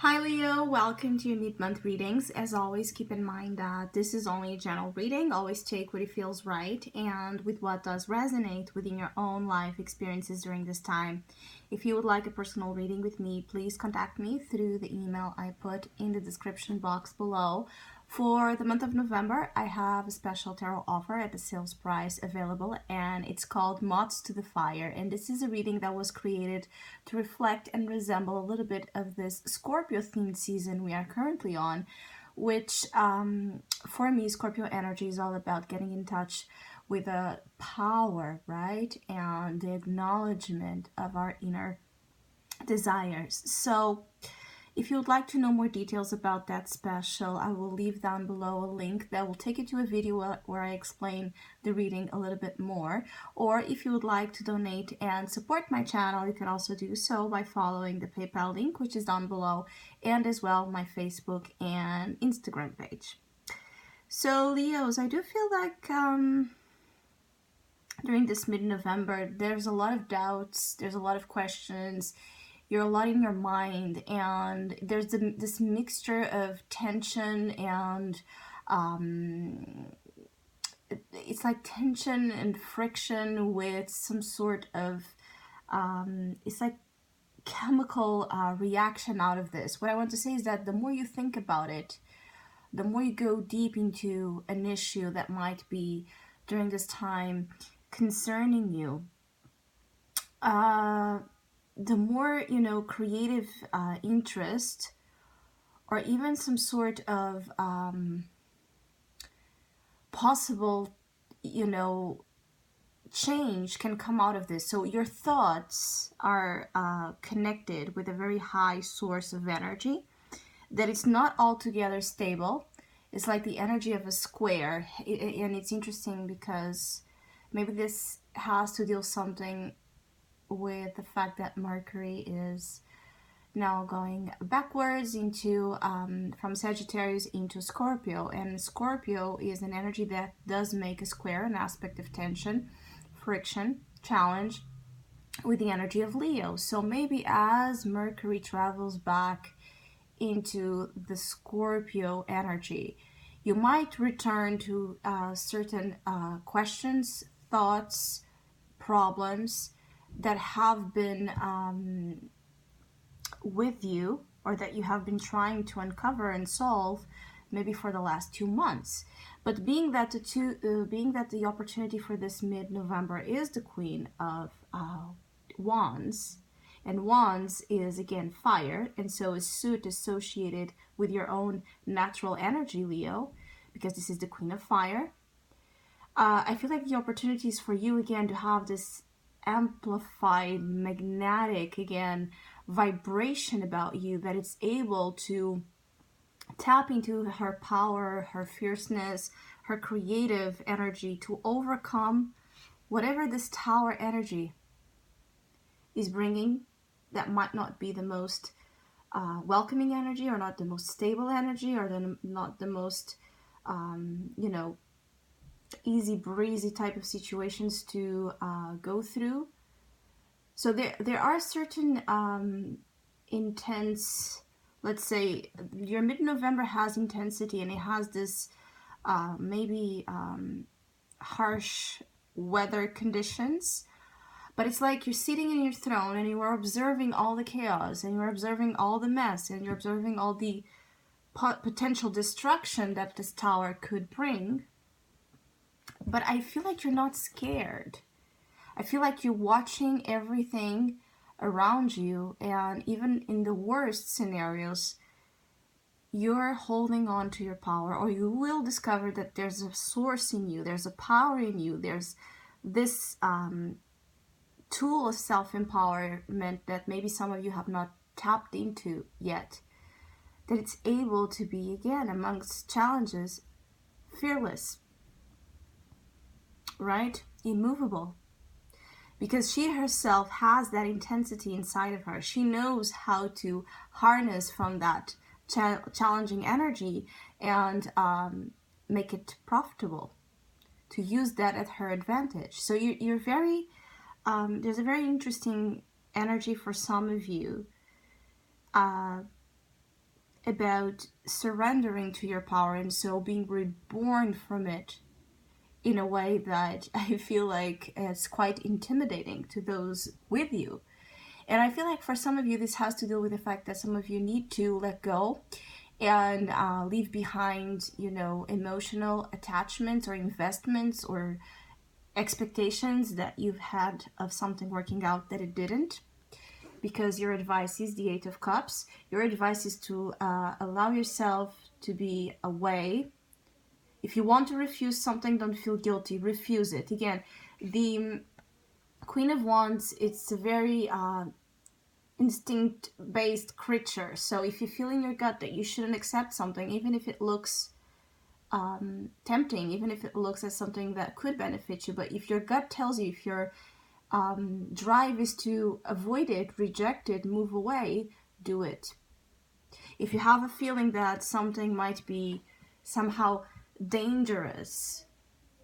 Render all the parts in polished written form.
Hi Leo, welcome to your mid-month readings. As always, keep in mind that this is only a general reading. Always take what it feels right and with what does resonate within your own life experiences during this time. If you would like a personal reading with me, please contact me through the email I put in the description box below. For the month of November, I have a special tarot offer at the sales price available, and it's called Moths to the Fire. And this is a reading that was created to reflect and resemble a little bit of this Scorpio themed season we are currently on, which for me, Scorpio energy is all about getting in touch with a power, right? And the acknowledgement of our inner desires. So if you would like to know more details about that special, I will leave down below a link that will take you to a video where I explain the reading a little bit more. Or if you would like to donate and support my channel, you can also do so by following the PayPal link, which is down below, and as well my Facebook and Instagram page. So Leos, I do feel like during this mid-November, there's a lot of doubts, there's a lot of questions, you're a lot in your mind, and there's this mixture of tension and it's like tension and friction with some sort of it's like chemical reaction out of this. What I want to say is that the more you think about it, the more you go deep into an issue that might be during this time concerning you, the more, creative interest or even some sort of possible, change can come out of this. So your thoughts are connected with a very high source of energy that it's not altogether stable. It's like the energy of a square. And it's interesting because maybe this has to deal something with the fact that Mercury is now going backwards into from Sagittarius into Scorpio, and Scorpio is an energy that does make a square, an aspect of tension, friction, challenge with the energy of Leo. So maybe as Mercury travels back into the Scorpio energy, you might return to certain questions, thoughts, problems that have been with you, or that you have been trying to uncover and solve maybe for the last 2 months. But being that the opportunity for this mid-November is the Queen of Wands, and Wands is again fire, and so is suit associated with your own natural energy, Leo, because this is the Queen of Fire. I feel like the opportunities for you again to have this amplified magnetic again vibration about you, that it's able to tap into her power, her fierceness, her creative energy to overcome whatever this tower energy is bringing that might not be the most welcoming energy, or not the most stable energy, or not the most easy breezy type of situations to go through. So there are certain intense, let's say your mid-November has intensity, and it has this maybe harsh weather conditions, but it's like you're sitting in your throne and you are observing all the chaos, and you're observing all the mess, and you're observing all the potential destruction that this tower could bring. But I feel like you're not scared. I feel like you're watching everything around you, and even in the worst scenarios, you're holding on to your power, or you will discover that there's a source in you, there's a power in you, there's this tool of self-empowerment that maybe some of you have not tapped into yet, that it's able to be, again, amongst challenges, fearless, right? Immovable. Because she herself has that intensity inside of her. She knows how to harness from that challenging energy and make it profitable, to use that at her advantage. So you're very, there's a very interesting energy for some of you about surrendering to your power, and so being reborn from it in a way that I feel like it's quite intimidating to those with you. And I feel like for some of you, this has to do with the fact that some of you need to let go and leave behind, emotional attachments or investments or expectations that you've had of something working out that it didn't. Because your advice is the Eight of Cups. Your advice is to allow yourself to be away. If you want to refuse something, don't feel guilty. Refuse it. Again, the Queen of Wands, it's a very instinct-based creature. So if you feel in your gut that you shouldn't accept something, even if it looks tempting, even if it looks as something that could benefit you, but if your gut tells you, if your drive is to avoid it, reject it, move away, do it. If you have a feeling that something might be somehow dangerous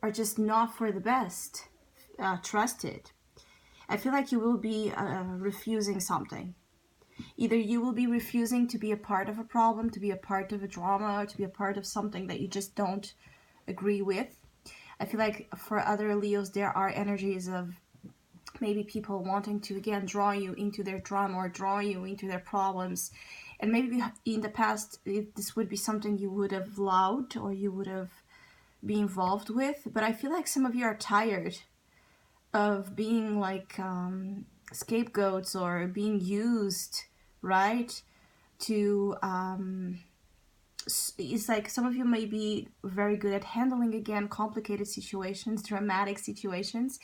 or just not for the best, trust it. I feel like you will be refusing something. Either you will be refusing to be a part of a problem, to be a part of a drama, or to be a part of something that you just don't agree with. I feel like for other Leos, there are energies of maybe people wanting to, again, draw you into their drama or draw you into their problems. And maybe in the past, this would be something you would have loved or you would have been involved with. But I feel like some of you are tired of being like scapegoats or being used, right? To it's like some of you may be very good at handling, again, complicated situations, dramatic situations,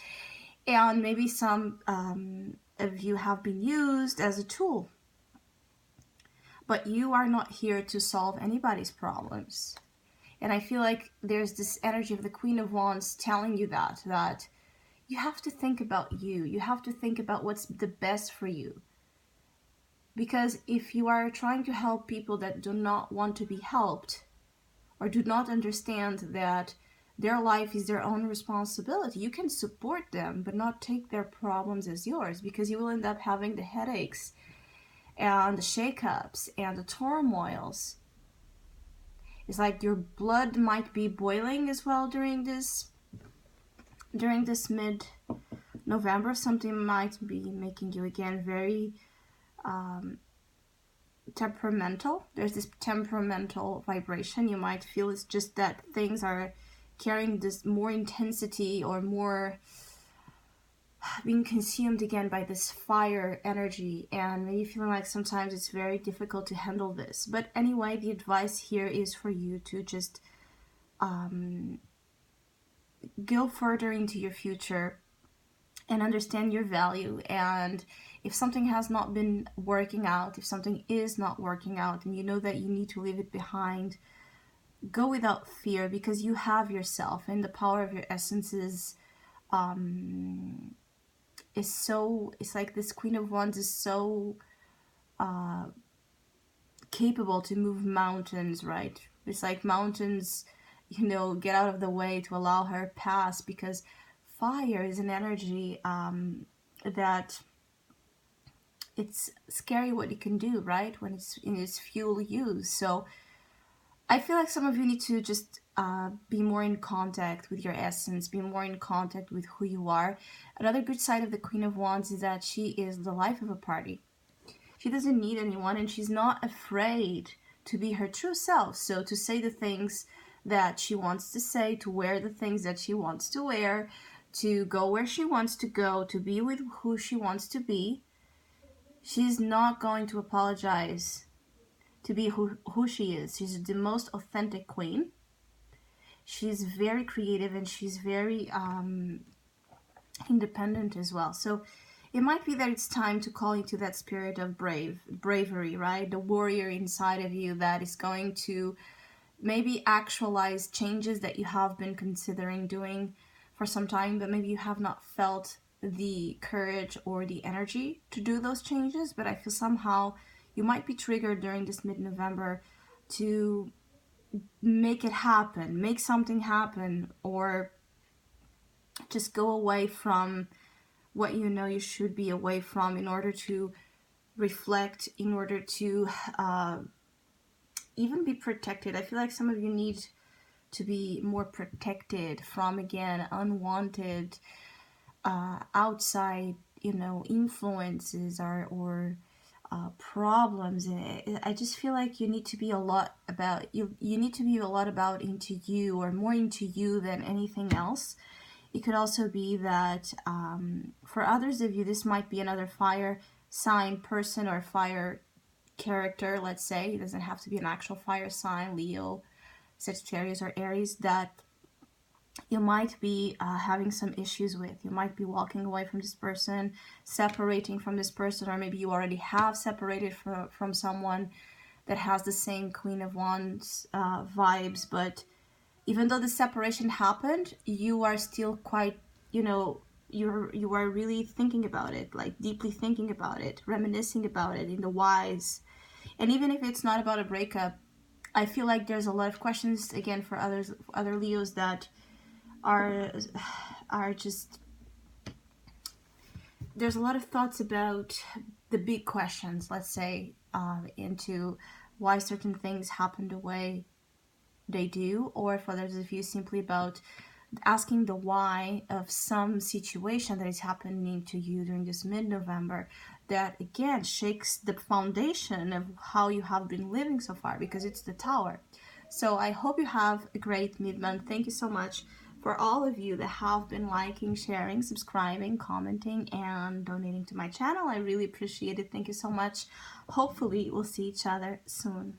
and maybe some of you have been used as a tool. But you are not here to solve anybody's problems. And I feel like there's this energy of the Queen of Wands telling you that you have to think about you. You have to think about what's the best for you. Because if you are trying to help people that do not want to be helped or do not understand that their life is their own responsibility, you can support them but not take their problems as yours, because you will end up having the headaches and the shakeups and the turmoils. It's like your blood might be boiling as well during this mid-November. Something might be making you, again, very temperamental. There's this temperamental vibration. You might feel it's just that things are carrying this more intensity or more being consumed, again, by this fire energy, and maybe feeling like sometimes it's very difficult to handle this. But anyway, the advice here is for you to just go further into your future and understand your value. And if something has not been working out, if something is not working out and you know that you need to leave it behind, go without fear, because you have yourself, and the power of your essence is so, it's like this Queen of Wands is so capable to move mountains, right? It's like mountains, get out of the way to allow her pass, because fire is an energy that it's scary what it can do, right? When it's in its fuel use. So I feel like some of you need to just be more in contact with your essence, be more in contact with who you are. Another good side of the Queen of Wands is that she is the life of a party. She doesn't need anyone, and she's not afraid to be her true self. So to say the things that she wants to say, to wear the things that she wants to wear, to go where she wants to go, to be with who she wants to be. She's not going to apologize to be who she is. She's the most authentic queen. She's very creative, and she's very independent as well. So it might be that it's time to call into that spirit of bravery, right? The warrior inside of you that is going to maybe actualize changes that you have been considering doing for some time, but maybe you have not felt the courage or the energy to do those changes. But I feel somehow you might be triggered during this mid-November to make it happen, make something happen, or just go away from what you know you should be away from in order to reflect, in order to even be protected. I feel like some of you need to be more protected from, again, unwanted outside, influences or problems. I just feel like you need to be a lot about you need to be a lot about into you, or more into you than anything else. It could also be that for others of you, this might be another fire sign person or fire character. Let's say it doesn't have to be an actual fire sign, Leo, Sagittarius, or Aries, that you might be having some issues with. You might be walking away from this person, separating from this person, or maybe you already have separated from someone that has the same Queen of Wands vibes. But even though the separation happened, you are still quite, you are really thinking about it, like deeply thinking about it, reminiscing about it in the whys. And even if it's not about a breakup, I feel like there's a lot of questions again for other Leos that are just, there's a lot of thoughts about the big questions, let's say, into why certain things happen the way they do, or for others of you, simply about asking the why of some situation that is happening to you during this mid-November, that again shakes the foundation of how you have been living so far, because it's the Tower. So I hope you have a great mid-month. Thank you so much for all of you that have been liking, sharing, subscribing, commenting, and donating to my channel. I really appreciate it. Thank you so much. Hopefully we'll see each other soon.